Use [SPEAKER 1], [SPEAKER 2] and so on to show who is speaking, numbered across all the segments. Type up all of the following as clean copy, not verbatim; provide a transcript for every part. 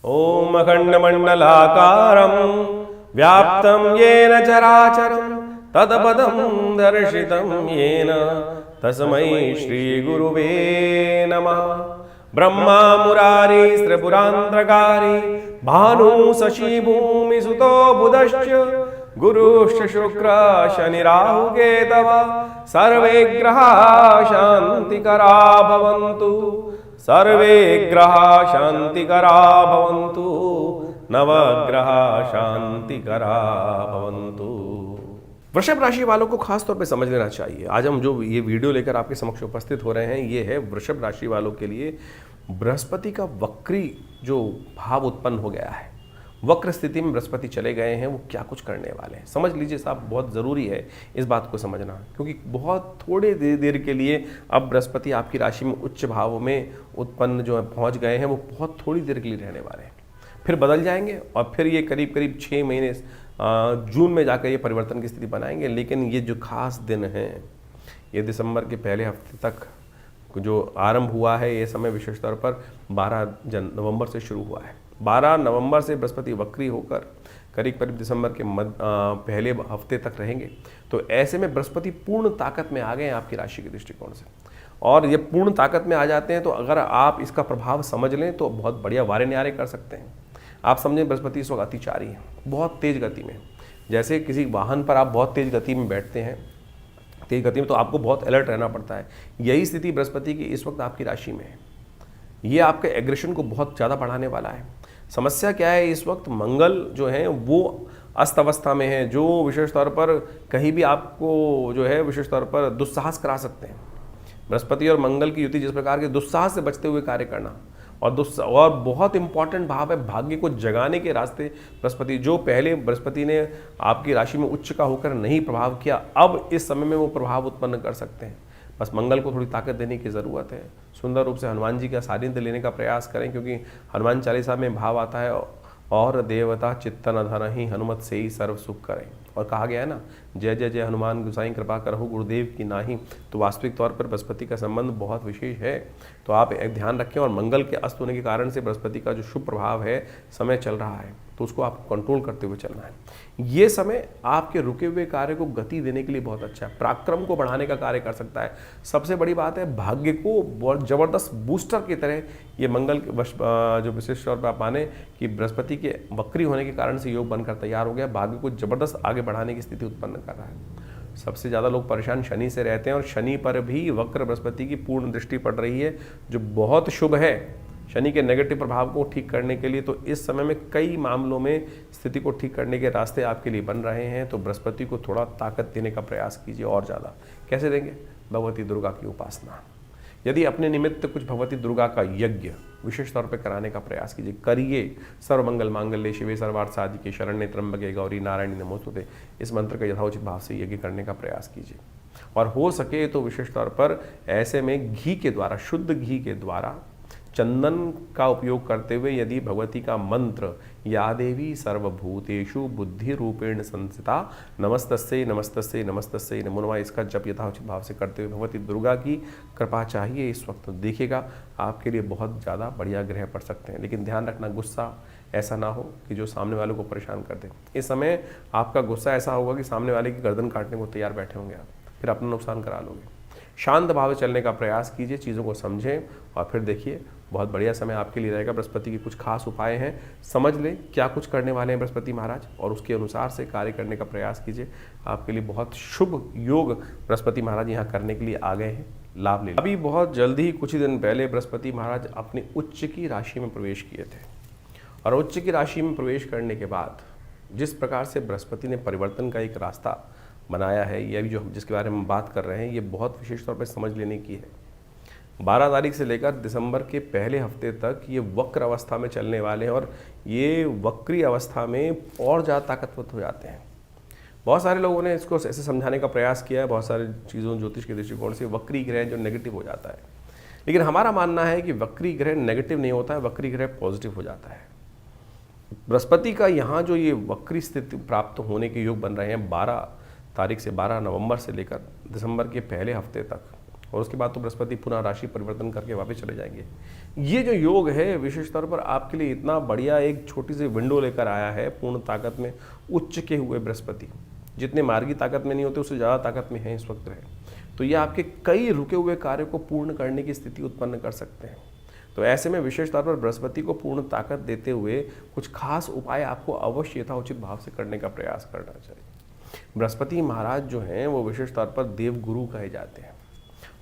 [SPEAKER 1] ओम अखंडमंडलाकारं व्याप्तं येन चराचरं तत्पदं दर्शितं येन तस्मै श्रीगुरुवे नमः। ब्रह्मा मुरारी त्रिपुरांतकारी भानु शशि भूमि सुतो बुधश्च गुरुश्च शुक्र शनि राहु केतव सर्वे ग्रहा शांतिकरा भवन्तु, सर्वे ग्रहा शांतिकरा भवन्तु, नवग्रहा शांतिकरा भवन्तु। वृषभ राशि वालों को खास तौर पे समझ लेना चाहिए। आज हम जो ये वीडियो लेकर आपके समक्ष उपस्थित हो रहे हैं, ये है वृषभ राशि वालों के लिए बृहस्पति का वक्री जो भाव उत्पन्न हो गया है, वक्र स्थिति में बृहस्पति चले गए हैं, वो क्या कुछ करने वाले हैं समझ लीजिए साहब। बहुत ज़रूरी है इस बात को समझना, क्योंकि बहुत थोड़े देर के लिए अब बृहस्पति आपकी राशि में उच्च भाव में उत्पन्न जो है पहुँच गए हैं, वो बहुत थोड़ी देर के लिए रहने वाले हैं, फिर बदल जाएंगे और फिर ये करीब करीब 6 महीने जून में जाकर ये परिवर्तन की स्थिति बनाएंगे। लेकिन ये जो खास दिन हैं, ये दिसंबर के पहले हफ्ते तक जो आरंभ हुआ है, ये समय विशेष तौर पर 12 नवंबर से शुरू हुआ है। 12 नवंबर से बृहस्पति वक्री होकर करीब करीब दिसंबर के पहले हफ्ते तक रहेंगे। तो ऐसे में बृहस्पति पूर्ण ताकत में आ गए हैं आपकी राशि के दृष्टिकोण से, और ये पूर्ण ताकत में आ जाते हैं तो अगर आप इसका प्रभाव समझ लें तो बहुत बढ़िया वारे न्यारे कर सकते हैं। आप समझें बृहस्पति इस वक्त अतिचारी है, बहुत तेज गति में। जैसे किसी वाहन पर आप बहुत तेज गति में बैठते हैं, तेज गति में, तो आपको बहुत अलर्ट रहना पड़ता है। यही स्थिति बृहस्पति की इस वक्त आपकी राशि में है। ये आपके एग्रेशन को बहुत ज़्यादा बढ़ाने वाला है। समस्या क्या है, इस वक्त मंगल जो है वो अस्त अवस्था में है, जो विशेष तौर पर कहीं भी आपको जो है विशेष तौर पर दुस्साहस करा सकते हैं। बृहस्पति और मंगल की युति जिस प्रकार के दुस्साहस से बचते हुए कार्य करना, और बहुत इंपॉर्टेंट भाव है भाग्य को जगाने के रास्ते बृहस्पति। जो पहले बृहस्पति ने आपकी राशि में उच्च का होकर नहीं प्रभाव किया, अब इस समय में वो प्रभाव उत्पन्न कर सकते हैं। बस मंगल को थोड़ी ताकत देने की ज़रूरत है। सुंदर रूप से हनुमान जी का सानिध्य लेने का प्रयास करें, क्योंकि हनुमान चालीसा में भाव आता है और देवता चित्तन धन ही हनुमत से ही सर्व सुख करें। और कहा गया है ना, जय जय जय हनुमान गोसाई कृपा करहु गुरुदेव की नाही। तो वास्तविक तौर पर बृहस्पति का संबंध बहुत विशेष है, तो आप एक ध्यान रखें। और मंगल के अस्त होने के कारण से बृहस्पति का जो शुभ प्रभाव है, समय चल रहा है, तो उसको आपको कंट्रोल करते हुए चलना है। ये समय आपके रुके हुए कार्य को गति देने के लिए बहुत अच्छा है, पराक्रम को बढ़ाने का कार्य कर सकता है। सबसे बड़ी बात है, भाग्य को बहुत जबरदस्त बूस्टर की तरह ये मंगल जो विशेष तौर पर आप माने कि बृहस्पति के वक्री होने के कारण से योग बनकर तैयार हो गया, भाग्य को जबरदस्त आगे बढ़ाने की स्थिति उत्पन्न कर रहा है। सबसे ज़्यादा लोग परेशान शनि से रहते हैं, और शनि पर भी वक्र बृहस्पति की पूर्ण दृष्टि पड़ रही है, जो बहुत शुभ है शनि के नेगेटिव प्रभाव को ठीक करने के लिए। तो इस समय में कई मामलों में स्थिति को ठीक करने के रास्ते आपके लिए बन रहे हैं। तो बृहस्पति को थोड़ा ताकत देने का प्रयास कीजिए, और ज़्यादा कैसे देंगे? भगवती दुर्गा की उपासना। यदि अपने निमित्त कुछ भगवती दुर्गा का यज्ञ विशेष तौर पर कराने का प्रयास कीजिए, करिए। सर्वमंगल मांगल्ये शिवे सर्वार्थ साधिके शरण्ये त्र्यंबके गौरी नारायणी नमोस्तुते, इस मंत्र का यथोचित भाव से यज्ञ करने का प्रयास कीजिए। और हो सके तो विशेष तौर पर ऐसे में घी के द्वारा, शुद्ध घी के द्वारा, चंदन का उपयोग करते हुए यदि भगवती का मंत्र या देवी सर्वभूतेषु बुद्धि रूपेण संस्थिता नमस्तस्यै नमस्तस्यै नमस्तस्यै नमो नमः, इसका जप यथाउचित भाव से करते हुए भगवती दुर्गा की कृपा चाहिए इस वक्त। देखिएगा आपके लिए बहुत ज़्यादा बढ़िया ग्रह पड़ सकते हैं। लेकिन ध्यान रखना, गुस्सा ऐसा ना हो कि जो सामने वालों को परेशान कर दे। इस समय आपका गुस्सा ऐसा होगा कि सामने वाले की गर्दन काटने को तैयार बैठे होंगे आप, फिर अपना नुकसान करा लोगे। शांत भाव से चलने का प्रयास कीजिए, चीज़ों को समझें, और फिर देखिए बहुत बढ़िया समय आपके लिए रहेगा। बृहस्पति के कुछ खास उपाय हैं, समझ लें क्या कुछ करने वाले हैं बृहस्पति महाराज, और उसके अनुसार से कार्य करने का प्रयास कीजिए। आपके लिए बहुत शुभ योग बृहस्पति महाराज यहाँ करने के लिए आ गए हैं, लाभ ले। अभी बहुत जल्दी ही कुछ ही दिन पहले बृहस्पति महाराज अपनी उच्च की राशि में प्रवेश किए थे, और उच्च की राशि में प्रवेश करने के बाद जिस प्रकार से बृहस्पति ने परिवर्तन का एक रास्ता बनाया है, ये अभी जो जिसके बारे में बात कर रहे हैं, ये बहुत विशेष तौर पर समझ लेने की है। 12 तारीख से लेकर दिसंबर के पहले हफ्ते तक ये वक्र अवस्था में चलने वाले हैं, और ये वक्री अवस्था में और ज़्यादा ताकतवर हो जाते हैं। बहुत सारे लोगों ने इसको ऐसे समझाने का प्रयास किया है, बहुत सारी चीज़ों ज्योतिष के दृष्टिकोण से वक्री ग्रह जो नेगेटिव हो जाता है, लेकिन हमारा मानना है कि वक्री ग्रह नेगेटिव नहीं होता है, वक्री ग्रह पॉजिटिव हो जाता है। बृहस्पति का यहाँ जो ये वक्री स्थिति प्राप्त होने के योग बन रहे हैं 12 तारीख से 12 नवंबर से लेकर दिसंबर के पहले हफ्ते तक, और उसके बाद तो बृहस्पति पुनः राशि परिवर्तन करके वापस चले जाएंगे। ये जो योग है विशेष तौर पर आपके लिए इतना बढ़िया एक छोटी सी विंडो लेकर आया है पूर्ण ताकत में उच्च के हुए बृहस्पति, जितने मार्गी ताकत में नहीं होते उससे ज़्यादा ताकत में है इस वक्त ग्रह। तो ये आपके कई रुके हुए कार्यों को पूर्ण करने की स्थिति उत्पन्न कर सकते हैं। तो ऐसे में विशेष तौर पर बृहस्पति को पूर्ण ताकत देते हुए कुछ खास उपाय आपको अवश्य यथाउचित भाव से करने का प्रयास करना चाहिए। बृहस्पति महाराज जो हैं वो विशेष तौर पर देवगुरु कहे जाते हैं,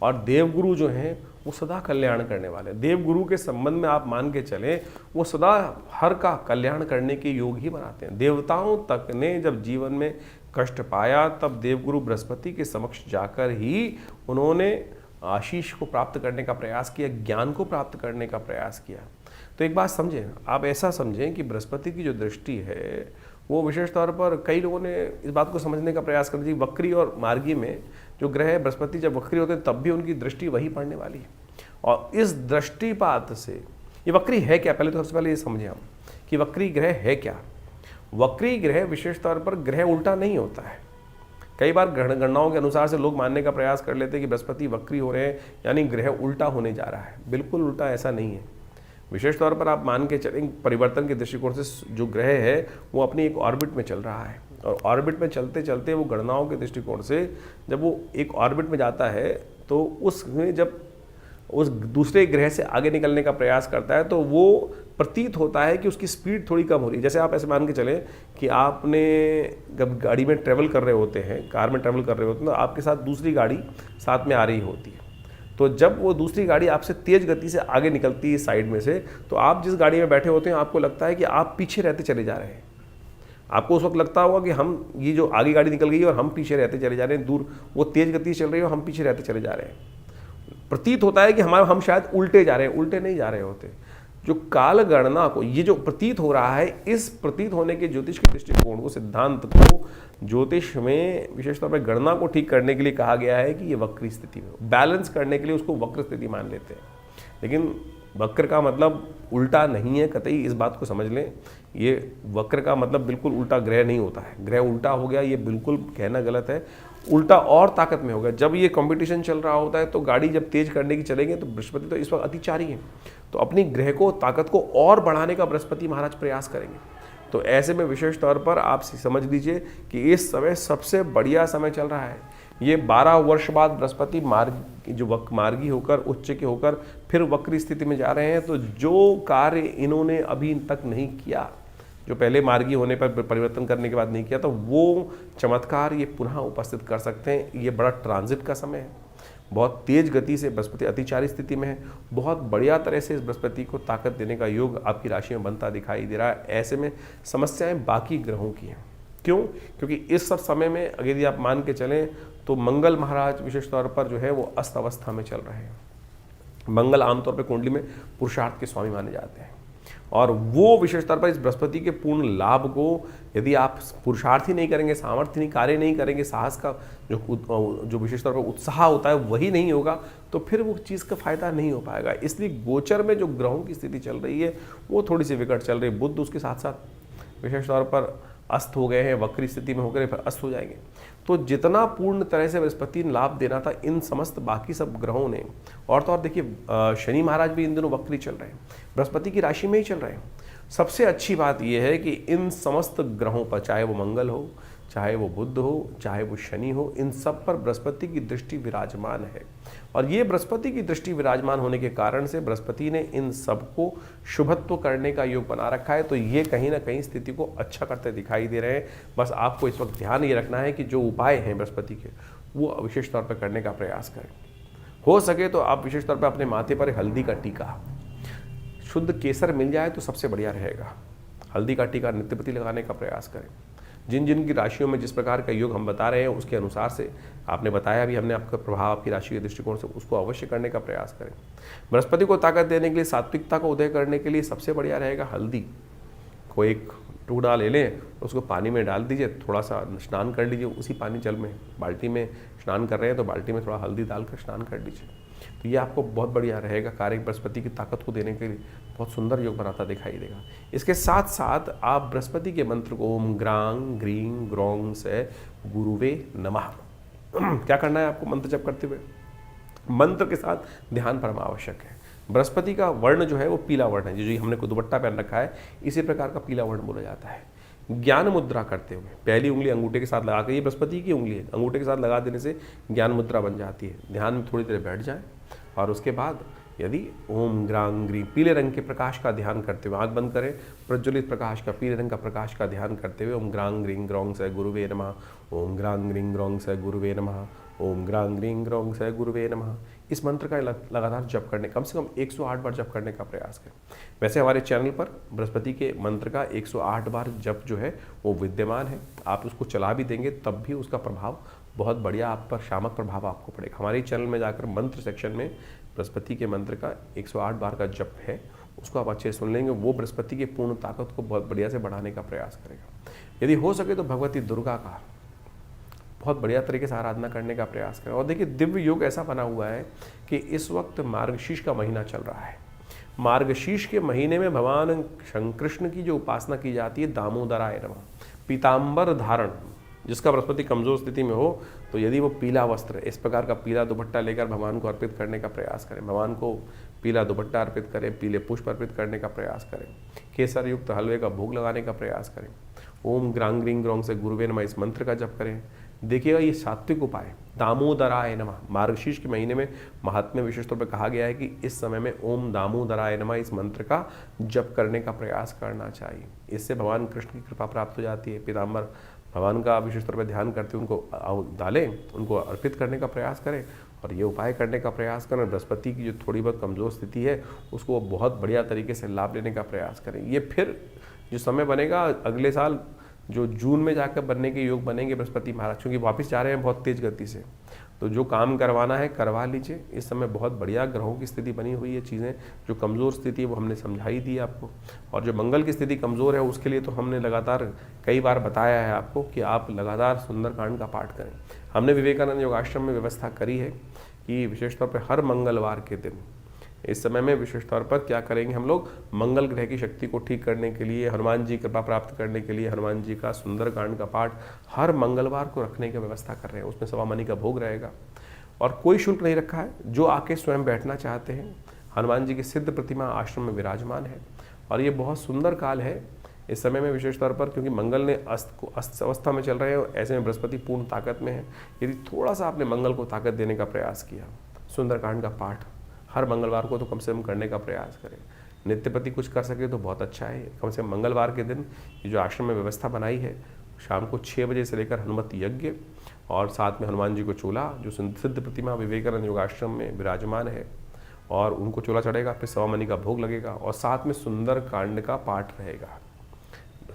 [SPEAKER 1] और देवगुरु जो हैं वो सदा कल्याण करने वाले। देवगुरु के संबंध में आप मान के चलें वो सदा हर का कल्याण करने के योग ही बनाते हैं। देवताओं तक ने जब जीवन में कष्ट पाया तब देवगुरु बृहस्पति के समक्ष जाकर ही उन्होंने आशीष को प्राप्त करने का प्रयास किया, ज्ञान को प्राप्त करने का प्रयास किया। तो एक बात समझें, आप ऐसा समझें कि बृहस्पति की जो दृष्टि है वो विशेष तौर पर कई लोगों ने इस बात को समझने का प्रयास कर दिया, वक्री और मार्गी में जो ग्रह है बृहस्पति जब वक्री होते हैं तब भी उनकी दृष्टि वही पड़ने वाली है। और इस दृष्टिपात से ये वक्री है क्या, पहले तो सबसे पहले ये समझें हम कि वक्री ग्रह है क्या। वक्री ग्रह विशेष तौर पर ग्रह उल्टा नहीं होता है। कई बार गणनाओं के अनुसार से लोग मानने का प्रयास कर लेते हैं कि बृहस्पति वक्री हो रहे हैं यानी ग्रह उल्टा होने जा रहा है। बिल्कुल उल्टा ऐसा नहीं है। विशेष तौर पर आप मान के चलें परिवर्तन के दृष्टिकोण से जो ग्रह है वो अपनी एक ऑर्बिट में चल रहा है, और ऑर्बिट में चलते चलते वो गणनाओं के दृष्टिकोण से जब वो एक ऑर्बिट में जाता है तो उसमें जब उस दूसरे ग्रह से आगे निकलने का प्रयास करता है तो वो प्रतीत होता है कि उसकी स्पीड थोड़ी कम हो रही है। जैसे आप ऐसे मान के चलें कि आपने जब गाड़ी में ट्रैवल कर रहे होते हैं, कार में ट्रैवल कर रहे होते हैं, तो आपके साथ दूसरी गाड़ी साथ में आ रही होती है। तो जब वो दूसरी गाड़ी आपसे तेज़ गति से आगे निकलती है साइड में से, तो आप जिस गाड़ी में बैठे होते हैं आपको लगता है कि आप पीछे रहते चले जा रहे हैं। आपको उस वक्त लगता होगा कि हम ये जो आगे गाड़ी निकल गई है और हम पीछे रहते चले जा रहे हैं, दूर वो तेज़ गति से चल रही है और हम पीछे रहते चले जा रहे हैं। प्रतीत होता है कि हम शायद उल्टे जा रहे हैं, उल्टे नहीं जा रहे होते। जो काल गणना को ये जो प्रतीत हो रहा है, इस प्रतीत होने के ज्योतिष के दृष्टिकोण को, सिद्धांत को ज्योतिष में विशेष तौर पर गणना को ठीक करने के लिए कहा गया है कि ये वक्री स्थिति में बैलेंस करने के लिए उसको वक्र स्थिति मान लेते हैं। लेकिन वक्र का मतलब उल्टा नहीं है, कतई इस बात को समझ लें। ये वक्र का मतलब बिल्कुल उल्टा ग्रह नहीं होता है। ग्रह उल्टा हो गया ये बिल्कुल कहना गलत है। उल्टा और ताकत में होगा। जब ये कंपटीशन चल रहा होता है तो गाड़ी जब तेज करने की चलेंगे तो बृहस्पति तो इस वक्त अतिचारी है, तो अपनी ग्रह को ताकत को और बढ़ाने का बृहस्पति महाराज प्रयास करेंगे। तो ऐसे में विशेष तौर पर आप समझ लीजिए कि इस समय सबसे बढ़िया समय चल रहा है। ये 12 वर्ष बाद बृहस्पति मार्गी होकर उच्च के होकर फिर वक्री स्थिति में जा रहे हैं। तो जो कार्य इन्होंने अभी तक नहीं किया, जो पहले मार्गी होने पर परिवर्तन करने के बाद नहीं किया, तो वो चमत्कार ये पुनः उपस्थित कर सकते हैं। ये बड़ा ट्रांजिट का समय है। बहुत तेज गति से बृहस्पति अतिचारी स्थिति में है। बहुत बढ़िया तरह से इस बृहस्पति को ताकत देने का योग आपकी राशि में बनता दिखाई दे रहा है। ऐसे में समस्याएं बाकी ग्रहों की हैं। क्यों? क्योंकि इस सब समय में अगर यदि आप मान के चलें तो मंगल महाराज विशेष तौर पर जो है वो अस्त अवस्था में चल रहे हैं। मंगल आमतौर पर कुंडली में पुरुषार्थ के स्वामी माने जाते हैं, और वो विशेष तौर पर इस बृहस्पति के पूर्ण लाभ को यदि आप पुरुषार्थ ही नहीं करेंगे, सामर्थ्य नहीं, कार्य नहीं करेंगे, साहस का जो विशेष तौर पर उत्साह होता है वही नहीं होगा, तो फिर वो चीज़ का फायदा नहीं हो पाएगा। इसलिए गोचर में जो ग्रहों की स्थिति चल रही है वो थोड़ी सी विकट चल रही है। बुध उसके साथ साथ विशेष तौर पर अस्त हो गए हैं, वक्री स्थिति में होकर फिर अस्त हो जाएंगे। तो जितना पूर्ण तरह से बृहस्पति ने लाभ देना था इन समस्त बाकी सब ग्रहों ने, और तो और देखिए शनि महाराज भी इन दिनों वक्री चल रहे हैं, बृहस्पति की राशि में ही चल रहे हैं। सबसे अच्छी बात यह है कि इन समस्त ग्रहों पर, चाहे वो मंगल हो, चाहे वो बुध हो, चाहे वो शनि हो, इन सब पर बृहस्पति की दृष्टि विराजमान है। और ये बृहस्पति की दृष्टि विराजमान होने के कारण से बृहस्पति ने इन सबको शुभत्व करने का योग बना रखा है। तो ये कहीं ना कहीं स्थिति को अच्छा करते दिखाई दे रहे हैं। बस आपको इस वक्त ध्यान ये रखना है कि जो उपाय हैं बृहस्पति के वो विशेष तौर पर करने का प्रयास करें। हो सके तो आप विशेष तौर पर अपने माथे पर हल्दी का टीका, शुद्ध केसर मिल जाए तो सबसे बढ़िया रहेगा। हल्दी का टीका नित्य प्रति लगाने का प्रयास करें। जिन जिन की राशियों में जिस प्रकार का योग हम बता रहे हैं उसके अनुसार से आपने बताया भी हमने, आपका प्रभाव आपकी राशि के दृष्टिकोण से, उसको अवश्य करने का प्रयास करें। बृहस्पति को ताकत देने के लिए, सात्विकता को उदय करने के लिए सबसे बढ़िया रहेगा हल्दी को एक टुकड़ा ले लें, उसको पानी में डाल दीजिए, थोड़ा सा स्नान कर लीजिए उसी पानी जल में। बाल्टी में स्नान कर रहे हैं तो बाल्टी में थोड़ा हल्दी डालकर स्नान कर लीजिए। तो ये आपको बहुत बढ़िया रहेगा। कार्य बृहस्पति की ताकत को देने के लिए बहुत सुंदर योग बनाता दिखाई देगा। इसके साथ साथ आप बृहस्पति के मंत्र को ओम ग्रांग ग्रीं ग्रोंग से गुरुवे नमः क्या करना है आपको मंत्र जप करते हुए? मंत्र के साथ ध्यान परम आवश्यक है। बृहस्पति का वर्ण जो है वो पीला वर्ण है, जो हमने दुपट्टा पहन रखा है इसी प्रकार का पीला वर्ण बोला जाता है। ज्ञान मुद्रा करते हुए पहली उंगली अंगूठे के साथ लगा कर, ये बृहस्पति की उंगली है, अंगूठे के साथ लगा देने से ज्ञान मुद्रा बन जाती है। ध्यान में थोड़ी देर बैठ जाए और उसके बाद यदि ओम ग्रांग ग्रीं पीले रंग के प्रकाश का ध्यान करते हुए, आंख बंद करें, प्रज्वलित प्रकाश का, पीले रंग का प्रकाश का ध्यान करते हुए ओम ग्रांग ग्रीं ग्रौंग स गुरुवे नमः, ओम ग्रांग ग्रीं ग्रौंग स गुरुवे नमः, ओम ग्रांग ग्रीं ग्रौंग स गुरुवे नमः, इस मंत्र का लगातार जप करने, कम से कम 108 बार जप करने का प्रयास करें। वैसे हमारे चैनल पर बृहस्पति के मंत्र का 108 बार जप जो है वो विद्यमान है। आप उसको चला भी देंगे तब भी उसका प्रभाव बहुत बढ़िया आप पर, शामक प्रभाव आपको पड़ेगा। हमारे चैनल में जाकर मंत्र सेक्शन में बृहस्पति के मंत्र का 108 बार का जप है, उसको आप अच्छे सुन लेंगे। वो बृहस्पति की पूर्ण ताकत को बहुत बढ़िया से बढ़ाने का प्रयास करेगा। यदि हो सके तो भगवती दुर्गा का बहुत बढ़िया तरीके से आराधना करने का प्रयास करें। और देखिए दिव्य योग ऐसा बना हुआ है कि इस वक्त मार्गशीर्ष का महीना चल रहा है। मार्गशीर्ष के महीने में भगवान कृष्ण की जो उपासना की जाती है, दामोदराय नमः, पीताम्बर धारण, जिसका बृहस्पति कमजोर स्थिति में हो तो यदि वो पीला वस्त्र, इस प्रकार का पीला दुपट्टा लेकर भगवान को अर्पित करने का प्रयास करें। भगवान को पीला दुपट्टा अर्पित करें, पीले पुष्प अर्पित करने का प्रयास करें, केसर युक्त हलवे का भोग लगाने का प्रयास करें। ओम ग्रांग ग्रीं ग्रौंग से गुरुवे नमः इस मंत्र का जप करें। देखिएगा ये सात्विक उपाय, दामोदराय नमः, मार्गशीर्ष के महीने में महात्म्य विशेष तौर पर कहा गया है कि इस समय में ओम दामोदराय नमः इस मंत्र का जप करने का प्रयास करना चाहिए। इससे भगवान कृष्ण की कृपा प्राप्त हो जाती है। पीताम्बर भगवान का विशेष तौर पर ध्यान करते हुए उनको डालें, उनको अर्पित करने का प्रयास करें और ये उपाय करने का प्रयास करें। बृहस्पति की जो थोड़ी बहुत कमजोर स्थिति है उसको बहुत बढ़िया तरीके से लाभ लेने का प्रयास करें। ये फिर जो समय बनेगा अगले साल जो जून में जाकर बनने के योग बनेंगे बृहस्पति महाराज, क्योंकि वापस जा रहे हैं बहुत तेज गति से, तो जो काम करवाना है करवा लीजिए। इस समय बहुत बढ़िया ग्रहों की स्थिति बनी हुई है। चीज़ें जो कमज़ोर स्थिति है वो हमने समझाई दी आपको, और जो मंगल की स्थिति कमज़ोर है उसके लिए तो हमने लगातार कई बार बताया है आपको कि आप लगातार सुंदरकांड का पाठ करें। हमने विवेकानंद योगाश्रम में व्यवस्था करी है कि विशेष तौर पर हर मंगलवार के दिन इस समय में विशेष तौर पर क्या करेंगे, हम लोग मंगल ग्रह की शक्ति को ठीक करने के लिए, हनुमान जी कृपा प्राप्त करने के लिए हनुमान जी का सुंदरकांड का पाठ हर मंगलवार को रखने की व्यवस्था कर रहे हैं। उसमें सवा मनी का भोग रहेगा और कोई शुल्क नहीं रखा है। जो आके स्वयं बैठना चाहते हैं, हनुमान जी की सिद्ध प्रतिमा आश्रम में विराजमान है और ये बहुत सुंदर काल है इस समय में विशेष तौर पर, क्योंकि मंगल ने अस्त अवस्था में चल रहे हैं, ऐसे में बृहस्पति पूर्ण ताकत में है। यदि थोड़ा सा आपने मंगल को ताकत देने का प्रयास किया, सुंदरकांड का पाठ हर मंगलवार को तो कम से कम करने का प्रयास करें। नित्य प्रति कुछ कर सके तो बहुत अच्छा है। कम से कम मंगलवार के दिन ये जो आश्रम में व्यवस्था बनाई है, शाम को 6 बजे से लेकर हनुमत यज्ञ और साथ में हनुमान जी को चोला, जो सिद्ध प्रतिमा विवेकानंद योगाश्रम में विराजमान है, और उनको चोला चढ़ेगा, फिर सवा मनी का भोग लगेगा और साथ में सुंदर कांड का पाठ रहेगा।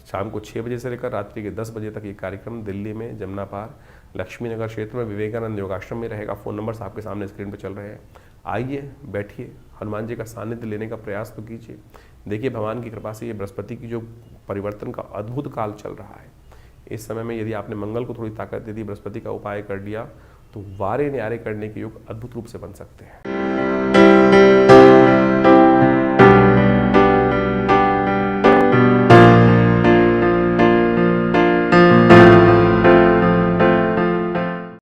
[SPEAKER 1] शाम को 6 बजे से लेकर रात्रि के 10 बजे तक ये कार्यक्रम दिल्ली में जमुना पार लक्ष्मी नगर क्षेत्र में विवेकानंद योगाश्रम में रहेगा। फ़ोन नंबर्स आपके सामने स्क्रीन पर चल रहे हैं। आइए, बैठिए, हनुमान जी का सानिध्य लेने का प्रयास तो कीजिए। देखिए भगवान की कृपा से ये बृहस्पति की जो परिवर्तन का अद्भुत काल चल रहा है, इस समय में यदि आपने मंगल को थोड़ी ताकत दे दी, बृहस्पति का उपाय कर लिया, तो वारे न्यारे करने के योग अद्भुत रूप से बन सकते हैं।